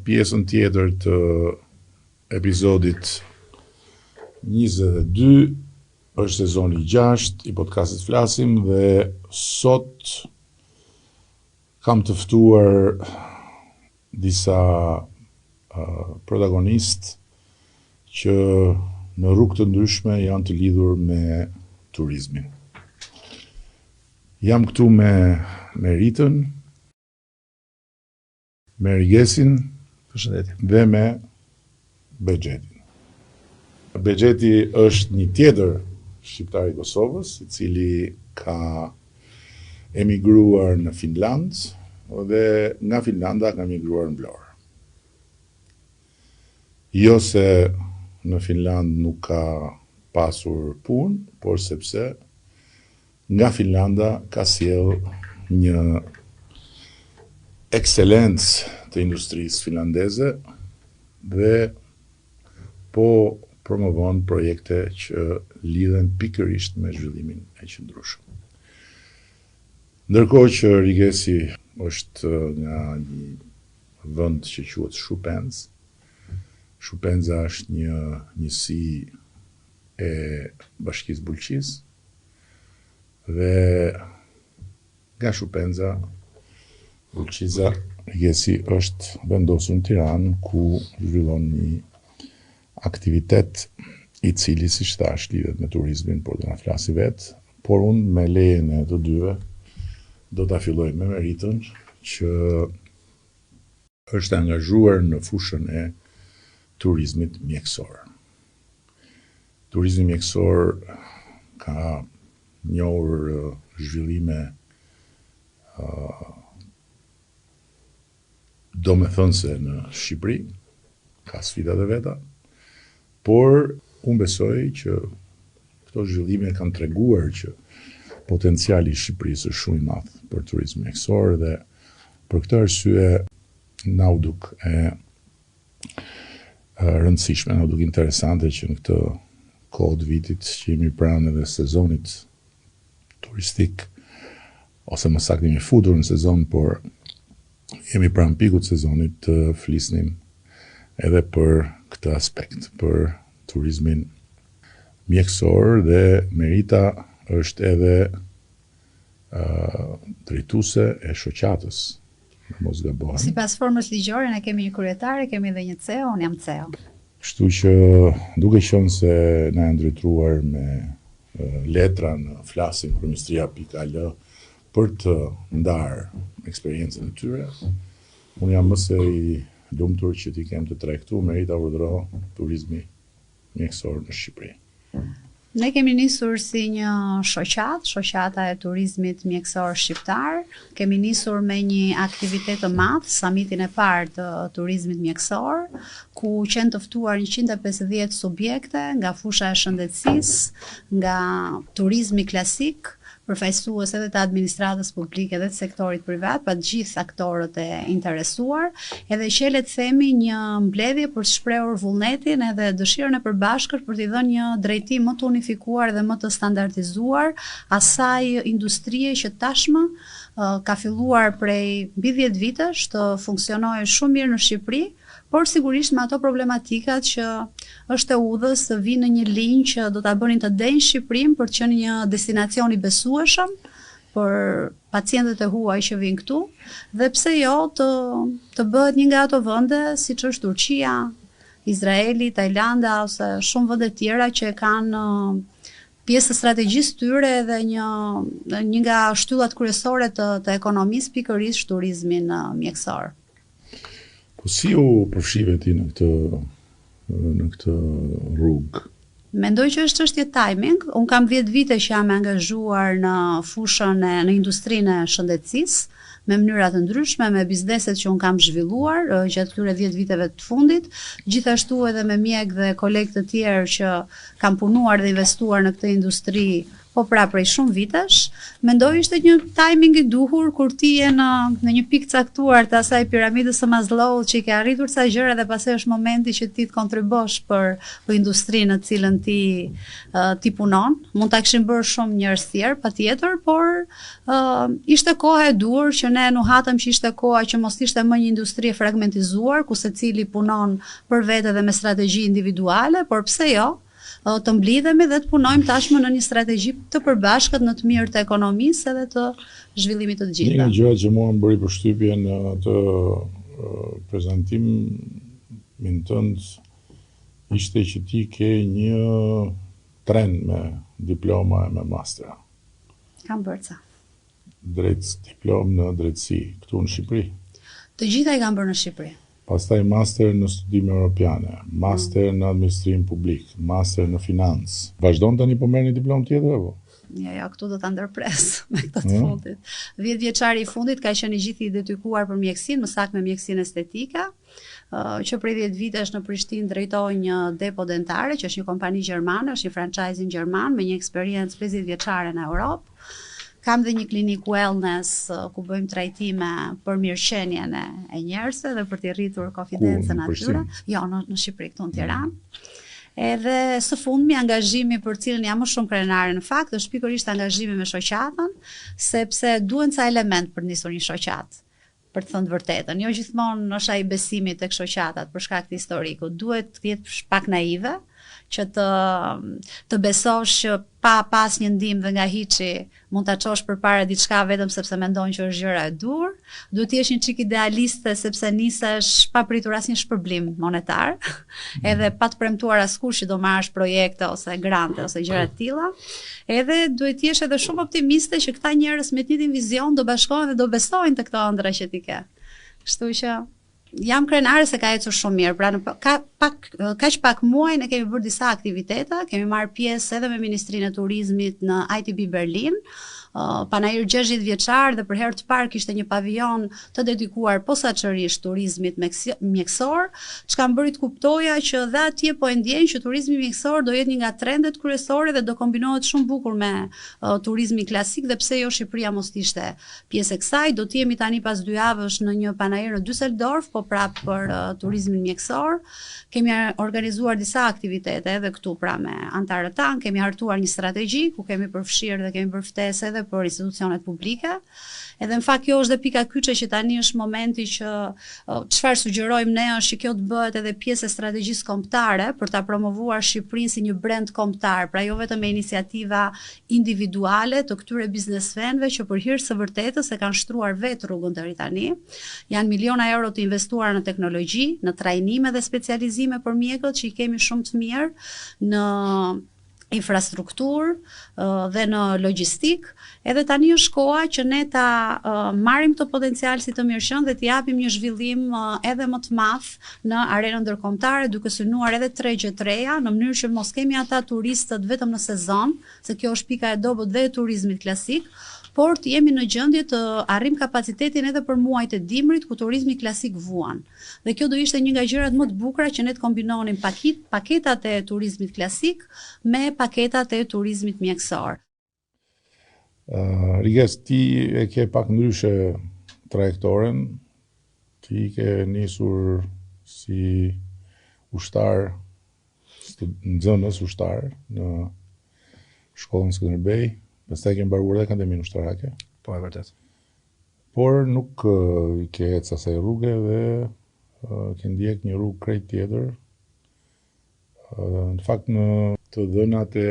Pjesën tjetër të episodit 22 është sezoni 6 i podcastit Flasim dhe sot kam të ftuar disa protagonistë që në rrugë të ndryshme janë të lidhur me turizmin. Jam këtu me Ritën, me Rigesin dhe me Bexhetin. Bexheti është një tjetër shqiptar i Kosovës, i cili ka emigruar në Finland dhe nga Finlanda ka emigruar në Vlorë. Jo se në Finland nuk ka pasur punë, por sepse nga Finlanda ka sjell një ekselencë të industrisë finlandeze dhe po promovon projekte që lidhen pikërisht me zhvillimin e qëndrueshëm. Ndërkohë që Rigesi është nga një vend që quhet Shupenzë. Shupenza është një njësi e Bashkisë Bulqisë dhe nga Shupenza Bulqiza Rigesi është vendosur në Tiranë ku zhvillon një aktivitet i cili, siç thash, lidhet me turizmin, por do na flasi vetë, por unë me lejen e të dyve do ta filloj me Ritën, që është angazhuar në fushën e turizmit mjekësor. Turizmi mjekësor ka njohur zhvillime domethënëse në Shqipëri, ka sfidat e veta, por unë besoj që këto zhvillime kanë treguar që potenciali i Shqipërisë është shumë i madh për turizmin mjekësor dhe për këtë arsye na u duk rëndësishme, na u duk interesante që në këtë kohë të vitit që jemi pranë edhe sezonit turistik, ose më saktë jemi futur në sezon, por jemi pranë pikut sezonit të flisnim edhe për këtë aspekt, për turizmin mjekësor dhe Merita është edhe drejtuese e shoqatës. Mos gabohem. Sipas formës ligjore ne kemi një kryetare, kemi edhe një CEO, unë jam CEO. Kështu që duke qenë se na janë drejtuar me letra në Flasim Ministria.al për të ndarë eksperiencën e tyre, unë jam më se i lumtur që t'i kem të tre këtu, Merita urdhëro turizmi mjekësor në Shqipëri. Ne kemi nisur si një shoqata e turizmit mjekësor shqiptar. Kemi nisur me një aktivitet të madh, samitin e parë të turizmit mjekësor, ku qenë të ftuar 150 subjekte nga fusha e shëndetësisë, nga turizmi klasik, përfaqësues edhe të administratës publike dhe të sektorit privat, pa të gjithë aktorët e interesuar, edhe që le të themi një mbledhje për të shprehur vullnetin edhe dëshirën e përbashkët për t'i dhënë një drejtim më të unifikuar dhe më të standardizuar asaj industrie që tashmë ka filluar prej mbi 10 vitesh të funksionojë shumë mirë në Shqipëri, por sigurisht me ato problematikat që është e udhës të vinë në një linjë që do ta bënin të denjë Shqipërinë për të qenë një destinacion i besueshëm për pacientët e huaj që vinë këtu, dhe pse jo të bëhet një nga ato vende siç është Turqia, Izraeli, Tajlanda ose shumë vende tjera që kanë pjesë të strategjisë tyre dhe një nga shtyllat kryesore të ekonomisë, pikërisht turizmin mjekësor. Po si u përfshive ti në këtë rrugë? Mendoj që është çështje timing. Unë kam 10 vite që jam angazhuar në fushën në industrinë e shëndetësisë, me mënyra të ndryshme, me bizneset që unë kam zhvilluar gjatë këtyre 10 viteve të fundit, gjithashtu edhe me mjek dhe kolegë të tjerë që kam punuar dhe investuar në këtë industri Po pra prej shumë vitesh, mendoj ishte një timing i duhur kur ti je në një pikë caktuar të asaj piramidës së Maslow't që i ke arritur sa gjëra dhe pastaj është momenti që ti të kontribosh për industrinë në cilën ti punon. Mund ta kishin bërë shumë njerëz tjerë, patjetër, por ishte koha e duhur që ne nuhatëm që ishte koha që mos ishte më një industri e fragmentizuar ku secili punon për vete dhe me strategji individuale, por pse jo? Të mblidhemi dhe të punojmë tashmë në një strategji të përbashkët në të mirë të ekonomisë edhe të zhvillimit të gjitha. Një nga gjërat që mua më bëri përshtypje në atë prezantimin tënd ishte që ti ke një trend me diploma e me master. Kam bërë ca. Diplomë në drejtësi këtu në Shqipëri. Të gjitha i kam bërë në Shqipëri. Pastaj master në studime europiane, master në administrim publik, master në financë. Vazhdon tani po merr një diplomë tjetër apo? Jo, këtu do ta ndërpres me këtë të fundit. 10 vjeçari i fundit ka qenë gjithë i dedikuar për mjekësinë, më saktë me mjekësinë estetike, që prej 10 vitesh në Prishtinë drejtoj një depo dentare, që është një kompani gjermane, është një franchising gjerman me një eksperiencë 50 vjeçare në Europë. Kam dhe një klinik wellness ku bëjmë trajtime për mirëqenien e njerëzve dhe për t'i rritur konfidencën atyre. Jo, në Shqipëri, këtu në Tiranë. Edhe së fundmi angazhimi për cilën jam më shumë krenare në fakt është pikërisht angazhimi me shoqatën, sepse duhen ca element për nisur një shoqatë. Për të thënë vërtetën, jo gjithmonë është ai besimi tek shoqatat për shkak të historikut, duhet të jetë pak naive, që të besosh që pa pas një ndihmë dhe nga hiçi mund ta çosh përpara diçka vetëm sepse mendon që është gjëra e dur. Duhet të jesh një çik idealiste sepse nisesh pa pritur asnjë shpërblim monetar, edhe pa të premtuar askush që do marrësh projekte ose grante ose gjëra të tilla. Edhe duhet të jesh edhe shumë optimiste që këta njerëz me të njëjtin vizion do bashkohen dhe do besojnë te këto ëndra që ti ke. Kështu që jam krenare se ka ecur shumë mirë, pra kaq pak muaj ne kemi bërë disa aktivitete, kemi marrë pjesë edhe me Ministrinë e Turizmit në ITB Berlin, panajër 60 vjeçar dhe për herë të parë kishte një pavion të dedikuar posaçërisht turizmit mjekësor, çka më bëri të kuptoja që dhe atje po e ndjenjë që turizmi mjekësor do jetë një nga trendet kryesore dhe do kombinohet shumë bukur me turizmin klasik dhe pse jo Shqipëria mos ishte pjesë e kësaj. Do të jemi tani pas 2 javësh në një panajër në Düsseldorf, po prap për turizmin mjekësor. Kemi organizuar disa aktivitete edhe këtu pra me antarët tanë, kemi hartuar një strategji ku kemi përfshirë dhe kemi bërë ftesë edhe për institucionet publike. Edhe në fakt kjo është dhe pika kyçe që tani është momenti që çfarë sugjerojmë ne është që kjo të bëhet edhe pjesë e strategjisë kombëtare për ta promovuar Shqipërinë si një brand kombëtar, pra jo vetëm me iniciativa individuale të këtyre biznesmenëve që për hir të vërtetës e kanë shtruar vetë rrugën deri tani. Janë miliona euro të investuara në teknologji, në trajnime dhe specializime për mjekët që i kemi shumë të mirë në infrastrukturë dhe në logjistik, edhe tani është koha që ne ta marrim këtë potencial si të mirëqen dhe të japim një zhvillim edhe më të madh në arenën ndërkombëtare, duke synuar edhe tregje të reja në mënyrë që mos kemi ata turistët vetëm në sezon, se kjo është pika e dobët dhe e turizmit klasik, por të jemi në gjendje të arrim kapacitetin edhe për muajt e dimrit ku turizmi klasik vuan. Dhe kjo do ishte një nga gjërat më të bukura që ne të kombinonim paketat e turizmit klasik me paketat e turizmit mjekësor. Riges, ti e ke pak ndryshe trajektoren, ti ke nisur si ushtar, nxënës ushtar në shkollën Skënderbej. Pastaj ke mbaruar dhe akademinë ushtarake. Po, e vërtet. Por nuk i ke ecë asaj rruge dhe ke ndjek një rrugë krejt tjetër. Në fakt në të dhënat e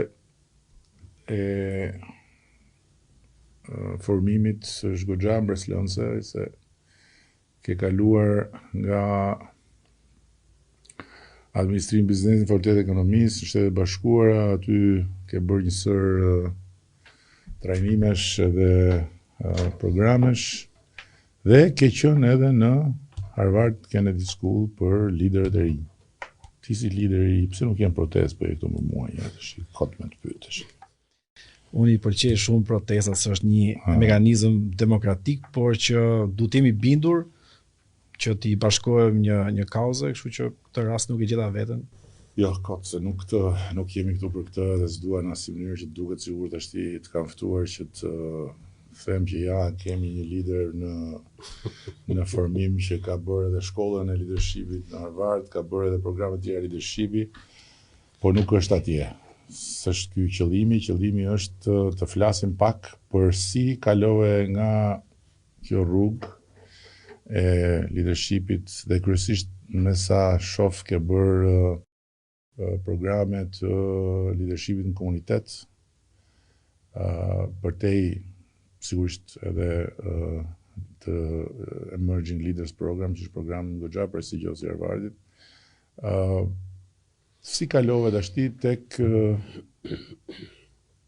formimit është goxha mbreslënse se ke kaluar nga administrim biznesin, fakultet ekonomisë, Shtetet Bashkuara, aty ke bërë një sër trajnimesh dhe programesh dhe ke qenë edhe në Harvard Kennedy School për liderët e rinj. Ti si lider i pse nuk janë protestë për këto më muaj, tash kot me të pyetësh. Unë i pëlqej shumë protestat, se është një mekanizëm demokratik, por që duhet të jemi bindur që t'i bashkohem një kauze, kështu që këtë rast nuk e gjeta veten. Jo, kot se nuk jemi këtu për këtë dhe s'dua në asnjë mënyrë që duket sigur tashti të kam ftuar që të them që ja kemi një lider në formim që ka bërë edhe shkollën e leadershipit në Harvard, ka bërë edhe programe të tjera leadershipi, po nuk është atje. S'është ky qëllimi, qëllimi është të flasim pak për si kalove nga kjo rrugë e leadershipit dhe kryesisht me sa shoh ke bërë programe të leadershipit në komunitet, përtej sigurisht edhe të Emerging Leaders Program, që është program goxha prestigjioz i Harvardit. Si kalove dashti tek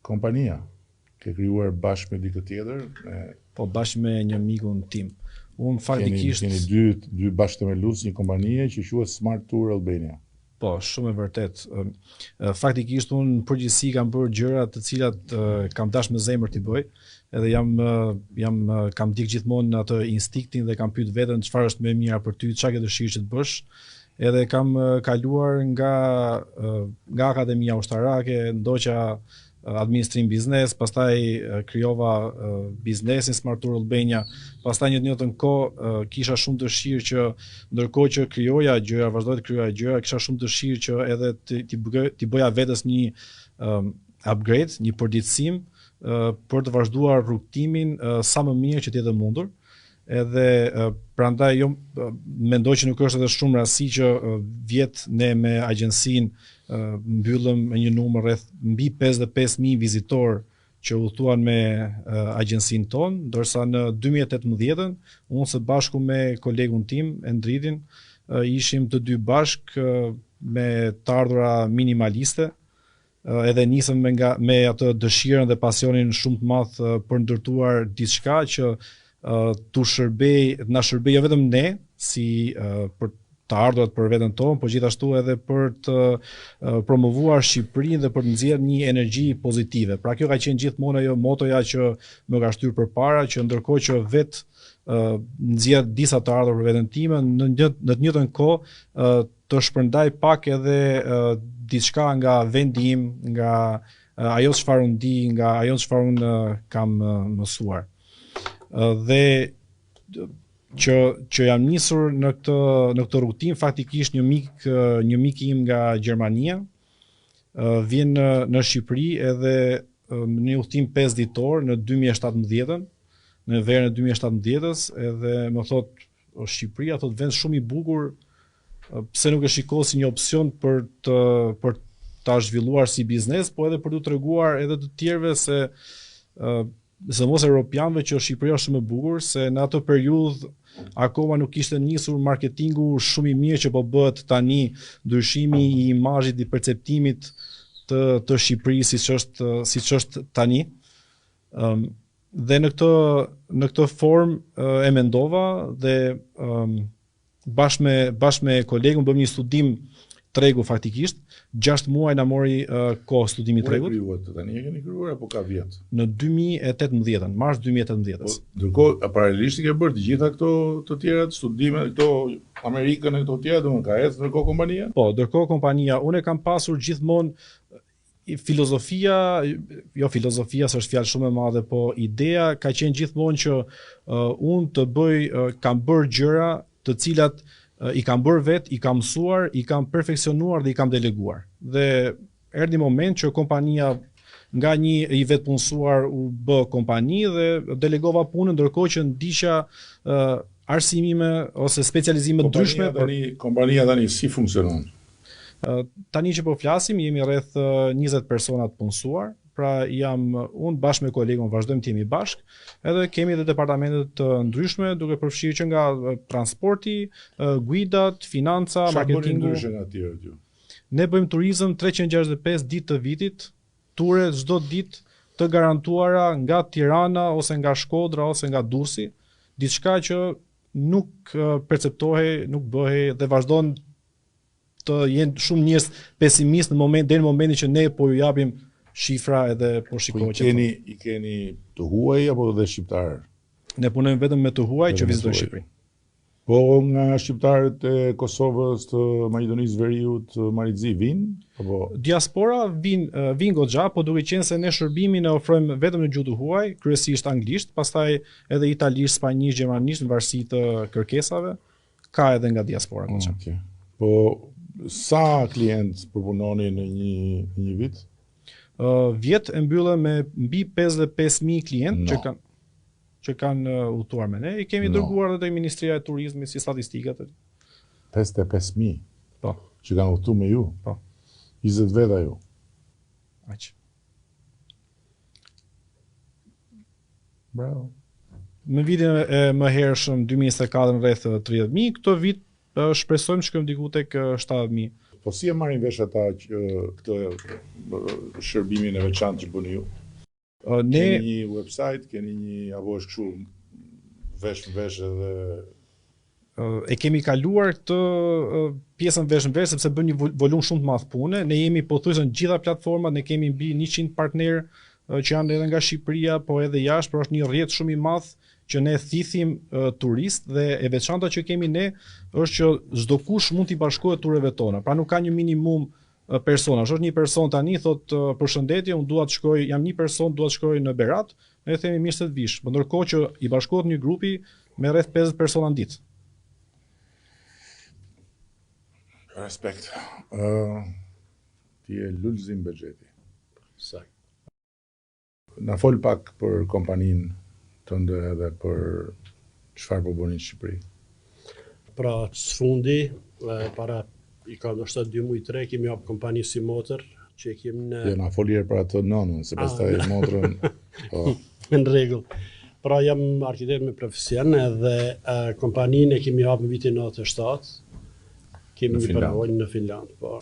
kompania? Ke krijuar bashkë me dikë tjetër? Po bashkë me një mikun tim. Unë faktikisht keni dy bashkëthemelues një kompanie që quhet Smart Tour Albania. Po, shumë e vërtet. Faktikisht unë përgjithësi kam bërë gjëra të cilat kam dash me zemër t'i bëj, edhe kam dik gjithmonë atë instinktin dhe kam pyet veten çfarë është më e mira për ty, çfarë ke dëshirë që të bësh. Edhe kam kaluar nga akademia ushtarake, ndoqa administrim biznes, pastaj krijova biznesin Smart Tour Albania, pastaj një të njëjtën kohë kisha shumë dëshirë që ndërkohë që krijoja gjëra, vazhdoj të krijoja gjëra, kisha shumë dëshirë që edhe t'i bëja vetes një upgrade, një përditësim për të vazhduar rrugtimin sa më mirë që të jetë mundur. Edhe prandaj mendoj që nuk është edhe shumë rasti që vjet ne me agjensinë mbyllëm me një numër rreth mbi 55.000 vizitor që udhëtuan me agjensinë tonë, ndërsa në 2018 unë së bashku me kolegun tim, Endridin, ishim të dy bashk me të ardhura minimaliste, edhe nisëm me atë dëshirën dhe pasionin shumë të madh për ndërtuar diçka që na shërbej jo vetëm ne si për të ardhurat për veten tonë, po gjithashtu edhe për të promovuar Shqipërinë dhe për të nxjerrë një energji pozitive. Pra kjo ka qenë gjithmonë ajo motoja që më ka shtyr përpara, që ndërkohë që nxjerr disa të ardhur për veten time, në të njëjtën kohë të shpërndaj pak edhe diçka nga vendi im, nga ajo çfarë unë di, nga ajo çfarë unë kam mësuar. Dhe që jam nisur në këtë rrugtim, faktikisht një mik im nga Gjermania vjen në Shqipëri edhe në një udhtim 5 ditor në 2017, në verën e 2017-s, edhe më thot Shqipëria, thot vend shumë i bukur, pse nuk e shikoj si një opsion për ta zhvilluar si biznes, po edhe për t'u treguar edhe të tjerëve se mos europianëve që Shqipëria është shumë e bukur, se në atë periudhë akoma nuk ishte nisur marketingu shumë i mirë që po bëhet tani, ndryshimi i imazhit, i perceptimit të Shqipërisë siç është tani. Dhe në këtë formë e mendova dhe bashkë me kolegun bëm një studim tregu faktikisht. 6 muaj na mori kohë studimi tregut. Tani e keni krijuar apo ka vjet? Në 2018, mars 2018. Ndërkohë paralelisht ke bërë të gjitha këto të tjerat, studimet, këto Amerikën e këto tjera, domethënë ka ecë ndërkohë kompania? Po, ndërkohë kompania, unë kam pasur gjithmonë filozofia s'është fjalë shumë e madhe, po ideja ka qenë gjithmonë që unë kam bërë gjëra të cilat i kam bërë vet, i kam mësuar, i kam perfeksionuar dhe i kam deleguar. Dhe erdhi moment që kompania nga një i vetpunësuar u bë kompani dhe delegova punën, ndërkohë që ndiqja arsimime ose specializime ndryshme. Kompania tani si funksionon? Tani që po flasim, jemi rreth 20 persona të punësuar. Pra unë bashkë me kolegun vazhdojmë të jemi bashkë, edhe kemi edhe departamentet të ndryshme, duke përfshirë që nga transporti, guidat, financa, marketingu. Çfarë bëni ndryshe nga të tjerët ju? Ne bëjmë turizëm 365 ditë të vitit, ture çdo ditë të garantuara nga Tirana ose nga Shkodra ose nga Durrësi, diçka që nuk perceptohej, nuk bëhej dhe vazhdon të jenë shumë njerëz pesimist deri në momentin që ne po ju japim shifra edhe po shikoj që i keni të huaj apo dhe shqiptar? Ne punojmë vetëm me të huaj që vizitojnë Shqipërinë. Po nga shqiptarët e Kosovës, të Maqedonisë Veriut, Maritzi vinë? Apo Diaspora vin goxha, po duke qenë se ne shërbimin e ofrojmë vetëm në gjuhë të huaj, kryesisht anglisht, pastaj edhe italisht, spanjisht, gjermanisht në varësi të kërkesave, ka edhe nga diaspora goxha. Okay. Po sa klient përpunoni në një vit? Vjet e mbyllë me mbi 55.000 klient që kanë udhëtuar me ne. I kemi dërguar edhe te Ministria e Turizmit si statistikat. 55.000. Po. Që kanë udhëtuar me ju? Po. 20 veta ju? Aq. Bravo. Në vitin e mëhershëm 2024 rreth 30.000, këtë vit shpresojmë të shkojmë diku tek 70.000. Po si e marrin vesh ata këtë shërbimin e veçantë që bëni ju? Keni një website, keni një apo është kështu vesh edhe e kemi kaluar këtë pjesën vesh sepse bën një volum shumë të madh pune. Ne jemi pothuajse në gjitha platformat, ne kemi mbi 100 partner që janë edhe nga Shqipëria, po edhe jashtë, por është një rrjet shumë i madh që ne thithim turist dhe e veçanta që kemi ne është që çdo kush mund t'i bashkohet tureve tona. Pra nuk ka një minimum personash. Është një person tani thot përshëndetje, unë dua të shkoj, jam një person, dua të shkoj në Berat, ne themi mirë se të vish. Por ndërkohë që i bashkohet një grupi me rreth 50 persona në ditë. Respekt. Ti e lulzim buxheti. Sakt. Na fol pak për kompaninë tënde edhe për çfarë po bëni në Shqipëri. Pra sfundi, para i ka ndoshta 2 muaj 3 kemi hap kompani si motor që kemi në Na foli herë për atë nënën, se pastaj motrën. Po. Në rregull. Pra jam arkitekt me profesion edhe kompaninë e kemi hap në vitin 97. Kemi një përvojë në Finland, po.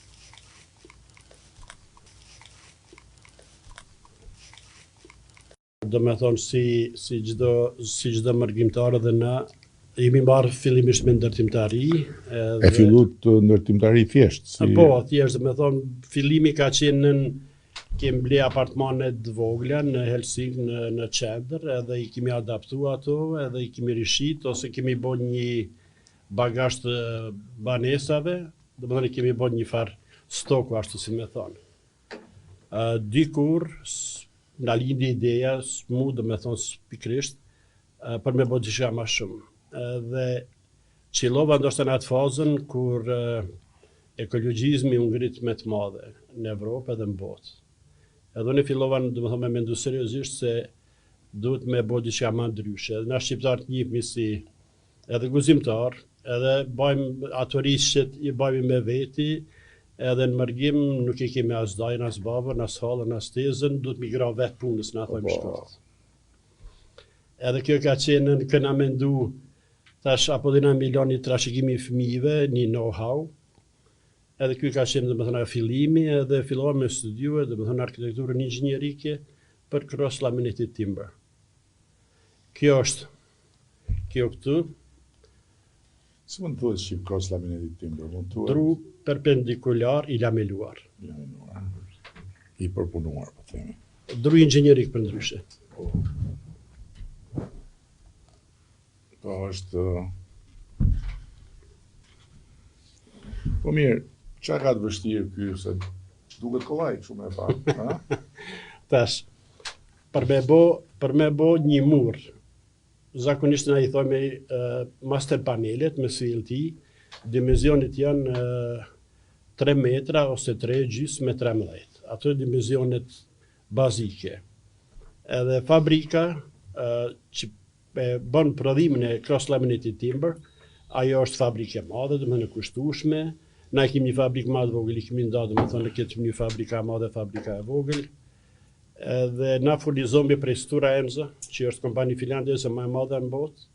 Do me thonë si çdo mërgjimtar edhe na jemi marrë fillimisht me ndërtimtari. E fillut ndërtimtari thjesht? Po, thjesht, do me thonë, fillimi ka qenë kemi ble apartmanet vogla në Helsinki, në qendër, edhe i kemi adaptu ato, edhe i kemi rishit, ose kemi bo një bagazh të banesave, do me thonë i kemi bo një farë stoku, ashtu si me thonë. Dikur, nga lindi ideja, mu do me thonë pikrisht, për me bo diçka ma shumë. Dhe qillova ndoshta në atë fazën kur ekologjizmi u ngrit me të madhe në Evropë edhe në botë. Edhe unë fillova domethënë me mendu seriozisht se duhet me bë diçka më ndryshe. Na shqiptarët njihemi si edhe guzimtar, edhe bëjmë ato rishqet i bëjmë me veti, edhe në mërgjim nuk i kemi as dajën, as babën, as hallën, as tezën, duhet mi gra vetë punës, na thojmë shkurt. Edhe kjo ka qenë në këna mendu, tash apo dhe na miloni trashëgimi i fëmijëve, një know-how. Edhe kjo ka qenë domethënë fillimi, edhe fillova me studiue domethënë arkitekturën inxhinierike për cross laminated timber. Kjo është. Kjo këtu. Si mund thuhet shqip cross laminated timber? Dru perpendikular i lameluar. I përpunuar, po themi. Dru inxhinierik për ndryshe. Po është. Po mirë, çka ka të vështirë ky se duket kollaj kështu më parë, ha? Tash, për me bo një mur, zakonisht na i thojmë master panelet me CLT, dimenzionet janë 3 metra ose 3 gjys me 13. Ato dimenzionet bazike. Edhe fabrika që bën prodhimin e cross laminated timber, ajo është fabrike e madhe, domethënë e kushtueshme. Na kemi një fabrikë më të vogël, i kemi ndarë domethënë këtë një fabrika e madhe, fabrika e vogël. Edhe na furnizojmë prej Stora Enso, që është kompani finlandeze më e madhe në botë,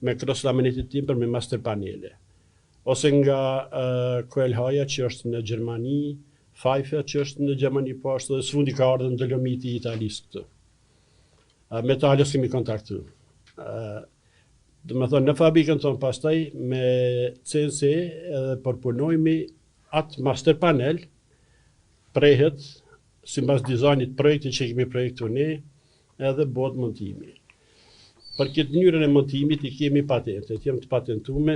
me cross laminated timber me master panele. Ose nga KLH që është në Gjermani, Pfeiffer që është në Gjermani po ashtu, dhe sfundi ka ardhur në Dolomiti i Italisë këtu. Me Talos kemi kontaktuar. Do me thonë, në fabrikën tonë pastaj me CNC edhe përpunojmi atë master panel, prehet, si mbas dizajnit projektit që kemi projektu ne, edhe bëhet montimi. Për këtë mënyrën e montimit i kemi patentet, jam të patentume,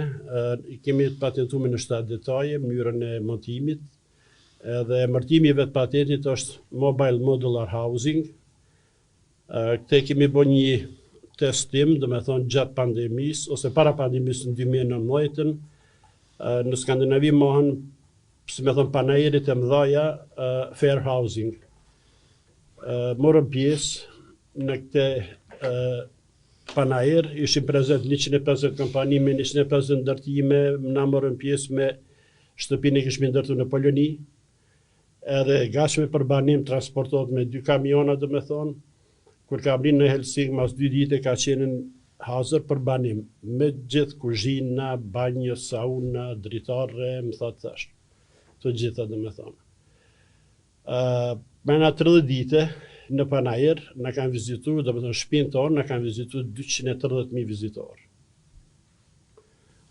i kemi të patentume në 7 detaje, mënyrën e montimit, edhe emërtimi i vetë patentit është Mobile Modular Housing. Këte kemi bo një testim, dhe me thonë gjatë pandemis, ose para pandemis në 2019, në Skandinavi mohën, si me thonë panajerit e mdhaja, fair housing. Morëm pjesë në këte panajer, ishim prezent 150 kompani me 150 ndërtime, na morëm pjesë me shtëpinë e kishme ndërtu në Poloni, edhe gashme për banim transportohet me 2 kamiona, dhe me thonë, kur ka blinë në Helsinki, mas 2 dite ka qenë hazër për banim, me gjithë kuzhina, banjë, sauna, dritare, më thotë thash, të gjitha dhe me thonë. Me nga 30 dite, në panajer, në kanë vizitu, dhe me thonë shpinë tonë, në kanë vizitu 230.000 vizitorë.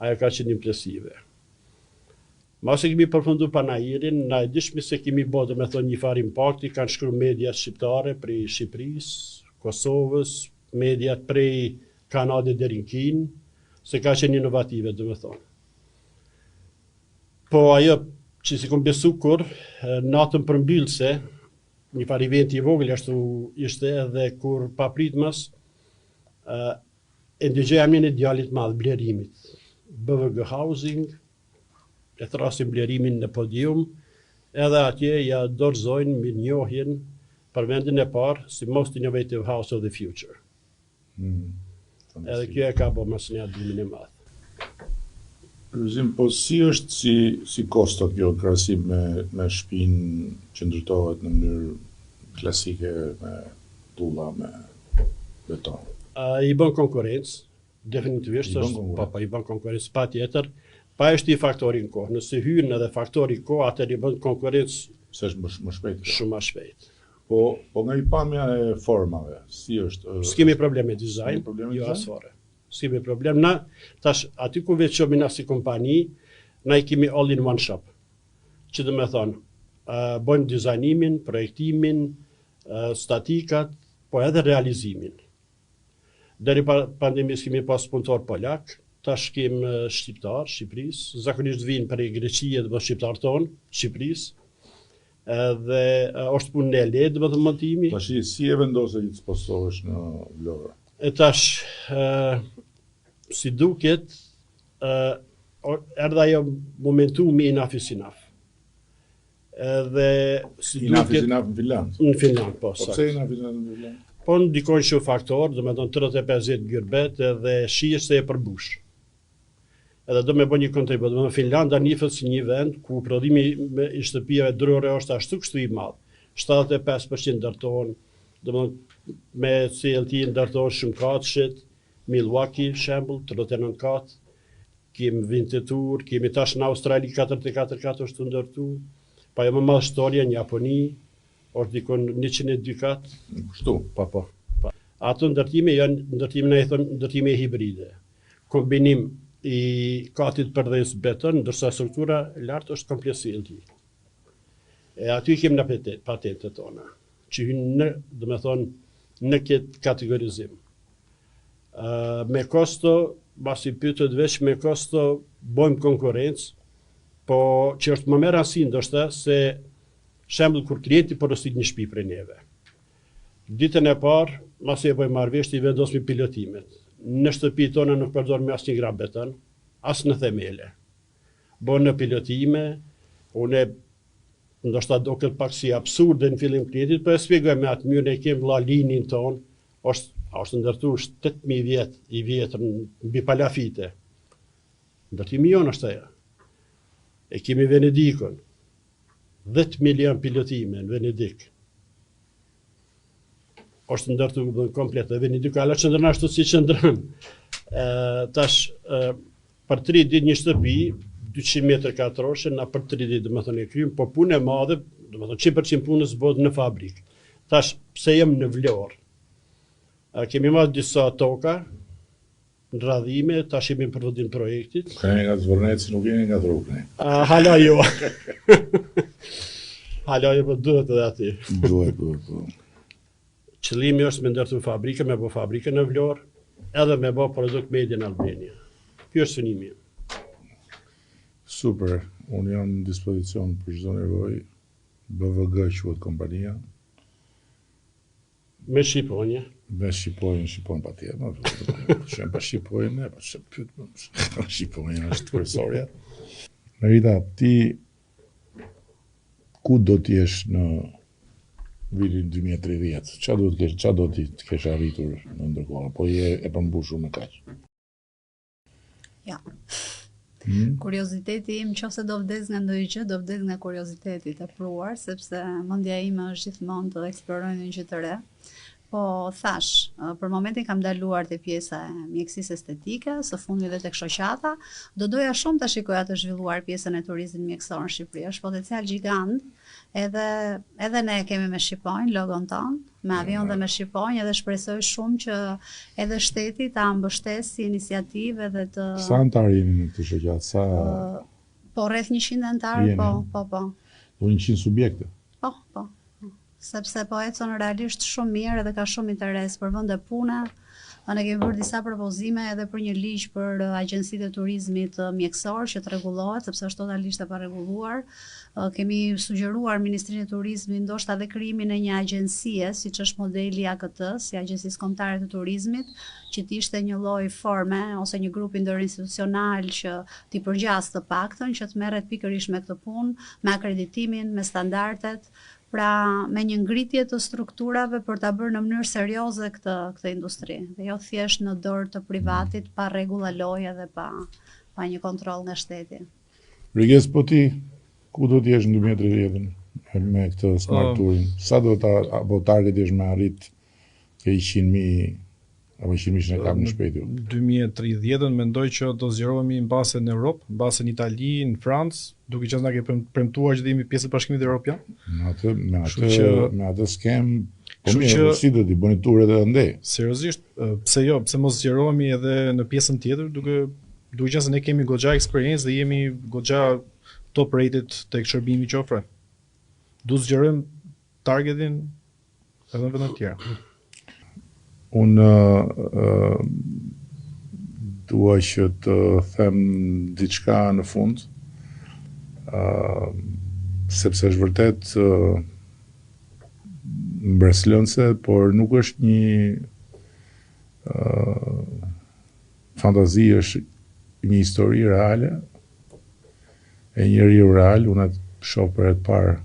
Ajo ka qenë impresive. Mase kemi përfundu panajerin, na e dishmi se kemi bo, dhe me thonë një farë impakti, kanë shkru media shqiptare prej Shqipërisë, Kosovës, mediat prej Kanadë deri në Kinë, se ka qenë inovative, dhe me thonë. Po ajo që si kom besu kur, natën përmbyllse, një farë eventi i vogël ashtu ishte edhe kur papritmas, e ndëgjoj amin e djalit madh blerimit. BVG Housing, e thrasim blerimin në podium, edhe atje ja dorëzojnë mirënjohjen për vendin e parë si Most Innovative House of the Future. Edhe kjo e ka bo mas një adimin e madh. Rëzim, po si është si kosto kjo krahasim me shtëpinë që ndërtohet në mënyrë klasike me tulla, me beton? I bën konkurrencë, definitivisht është, i bën konkurrencë pa tjetër, pa është i faktori në kohë. Nëse hyn edhe faktori në kohë, atër i bën konkurrencë se është më shpejt. Shumë më shpejt. Po nga i pamja e formave, si është? S'kemi problem me dizajn, jo asfare. S'kemi problem. Na, tash, aty ku veç qomi na si kompani, na i kemi all in one shop. Që dhe me thonë, bojmë dizajnimin, projektimin, statikat, po edhe realizimin. Deri pandemis kemi pas punëtor polak, tash kemë shqiptar, Shqipëris, zakonisht vinë për e Greqie dhe shqiptar tonë, Shqipëris, dhe është punë në LED, dhe të montimi. Tash, si e vendose që të sposohesh në Vlorë? E tash, si duket, erdha jo momentumi enough is enough. Edhe si duket... Enough në Finland? Në Finland, po, sakt. Po pse enough në Finland? Po ndikojnë shumë faktor, dhe me tonë 30-50 gjërbet, edhe shihet se e përbush. Edhe do me bo një kontribut, dhe me Finlanda njifët si një vend, ku prodhimi i shtëpijave drore është ashtu kështu i madh. 75% ndërtohen, dhe me CLT ndërtohen shumë katëshit, Milwaukee, shembull, 39 katë, kemi Vintetur, kemi tash në Australi 44 katë është të ndërtu, pa jo më madh shtorja në Japoni, është dikon 102 katë. Kështu? Po. Ato ndërtime janë ndërtime, na i thonë ndërtime hibride. Kombinim i katit përdhes beton, ndërsa struktura lartë është komplet CLT. E aty kemi në patentet tona, që hynë në, dhe me thonë, në këtë kategorizim. Me kosto, basi pyetët veç me kosto, bojmë konkurencë, po që është më me rëndësi ndoshta se shembull kur klienti porosit një shtëpi prej neve. Ditën e parë, masi e bëjmë marrëveshje, i vendosmi pilotimet. Në shtëpi tona nuk përdorim asnjë gram beton, as në themele. Bën në pilotime, unë ndoshta do këtë pak si absurde në fillim klientit, po e shpjegoj me atë mënyrë e kemi vëlla linin ton, është ndërtu 8.000 vjet i vjetër mbi palafite. Ndërtimi jonë është ajo. E kemi Venedikun, 10 milion pilotime në Venedik. Është ndërtu komplet, dhe Venediku ala qëndrën ashtu si qëndrën. Tash, për 3 ditë një shtëpi, 200 metrë katrorëshe, na për 3 ditë, dhe me thënë e krymë, po punë e madhe, dhe me thënë 100% punës bëhet në fabrikë. Tash, pse jem në Vlorë? Kemi marrë disa toka, në radhime, tash jemi në përfundim projektit. Keni nga Zvorneci, nuk jeni nga Trukni. Hala jo. Hala jo, po duhet edhe ati. Duhet. Qëllimi është me ndërtu fabrikë, me bo fabrikën në Vlorë, edhe me bë produkt made in Albania. Ky është synimi im. Super, unë jam në dispozicion për çdo nevojë. BVG quhet kompania. Me Shqiponje. Me Shqipojnë patjetër. Shem pa Shqipojnë, pa ç'e pyet më. Shqipojnë është kryesorja. Merita, ti ku do t'jesh në vitin 2030? Ç'a do ti të kesh arritur në ndërkohë? Po je e përmbushur me kaq? Ja. Kurioziteti im, nëse do vdes nga ndonjë gjë, do vdes nga kurioziteti i tepruar, sepse mendja ime është gjithmonë të eksploroj një gjë të re. Po thash, për momentin kam ndaluar te pjesa e mjekësisë estetike, së fundi edhe tek shoqata. Do doja shumë ta shikoja të zhvilluar pjesën e turizmit mjekësor në Shqipëri. Është potencial gjigant. Edhe ne kemi me Shqiponjë logon ton, me avion dhe me Shqiponjë, edhe shpresoj shumë që edhe shteti ta mbështesë si iniciativë edhe të. Sa antar jeni në këtë shoqatë? Po rreth 100 antarë, po. 100 subjekte. Po. Sepse po econ realisht shumë mirë edhe ka shumë interes për vende pune. Ne kemi bërë disa propozime edhe për një ligj për agjencitë e turizmit mjekësor që të rregullohet, sepse është totalisht e parregulluar. Kemi sugjeruar Ministrinë e Turizmit ndoshta edhe krijimin e një agjencie, siç është modeli AKT, si Agjencisë Kombëtare të Turizmit, që të ishte një lloj forme ose një grup interinstitucional që t'i përgjas të paktën, që të merret pikërisht me këtë punë, me akreditimin, me standardet. Pra me një ngritje të strukturave për ta bërë në mënyrë serioze këtë industri, dhe jo thjesht në dorë të privatit pa rregulla loje dhe pa një kontroll nga shteti. Riges, po ti ku do t'jesh në 2030 me këtë smart touring? Sa do apo target jesh me arrit ke 100.000 apo 100.000 në kap në shpejtë? 2030 mendoj që do zgjerohemi mbase në Europë, mbase në Itali, në Francë, duke qenë se na ke premtuar që të jemi pjesë e Bashkimit Evropian. Me atë skem, po mirë, si do t'i bëni ture edhe ndej? Seriozisht, pse jo, pse mos zgjerohemi edhe në pjesën tjetër, duke qenë se ne kemi goxha eksperiencë dhe jemi goxha top rated tek shërbimi që ofrojmë. Du zgjerojmë targetin edhe në vende të tjera. Unë dua që të them diçka në fund, sepse është vërtet mbreslënse, por nuk është një fantazi, është një histori reale e njeriu real. Unë atë shoh për herë të parë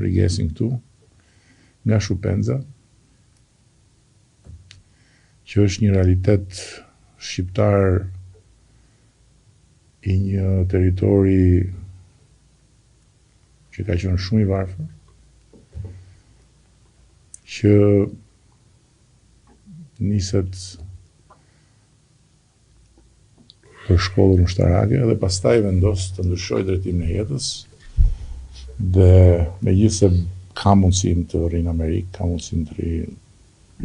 Rigesin këtu nga Shkupenza, që është një realitet shqiptar i një territori që ka qenë shumë i varfër, që niset për shkollën ushtarake dhe pastaj vendos të ndryshojë drejtimin e jetës, dhe megjithëse ka mundësinë të rrinë në Amerikë, ka mundësinë të rrinë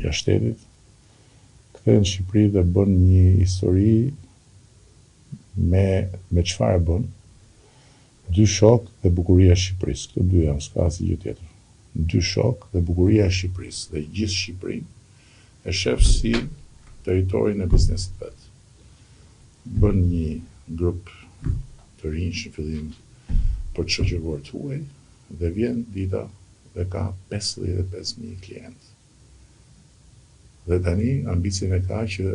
jashtë shtetit, kthehet në Shqipëri dhe bën një histori me çfarë bën. Dy shok dhe bukuria e Shqipërisë. Këto dy janë, s'ka asgjë tjetër. Dy shok dhe bukuria e Shqipërisë, dhe gjithë Shqipërinë e shef si territorin e biznesit vet. Bën një grup të rinj në fillim për të shoqëruar të huaj, dhe vjen dita dhe ka 55.000 klientë. Dhe tani ambicien e ka që